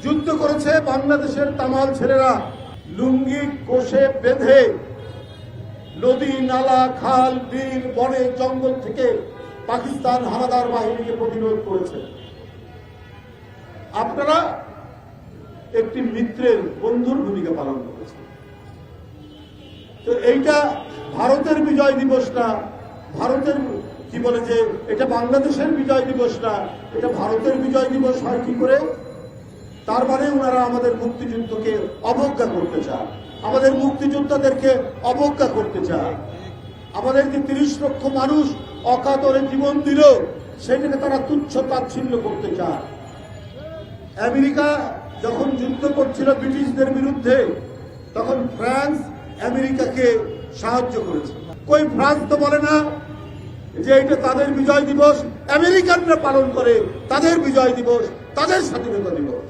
যুদ্ধ করেছে বাংলাদেশের তামাল ছেলেরা, লুঙ্গি কোষে বেঁধে নদী নালা খাল বিল বনে জঙ্গল থেকে পাকিস্তান হানাদার বাহিনীকে প্রতিরোধ করেছে। আপনারা একটি মিত্রের বন্ধুর ভূমিকা পালন করেছেন। তো এইটা ভারতের বিজয় দিবস না, ভারতের কি বলে যে এটা বাংলাদেশের বিজয় দিবস না, এটা ভারতের বিজয় দিবস হয় কি করে? তার মানে ওনারা আমাদের মুক্তিযুদ্ধকে অবজ্ঞা করতে চায়, আমাদের মুক্তিযোদ্ধাদেরকে অবজ্ঞা করতে চায়। আমাদের যে 30 লক্ষ মানুষ অকাতরে জীবন দিল সেটাকে তারা তুচ্ছ তাচ্ছিল্য করতে চায়। আমেরিকা যখন যুদ্ধ করছিল ব্রিটিশদের বিরুদ্ধে, তখন ফ্রান্স আমেরিকাকে সাহায্য করেছে। কই ফ্রান্স তো বলে না যে এটা তাদের বিজয় দিবস, আমেরিকানরা পালন করে তাদের বিজয় দিবস, তাদের স্বাধীনতা দিবস।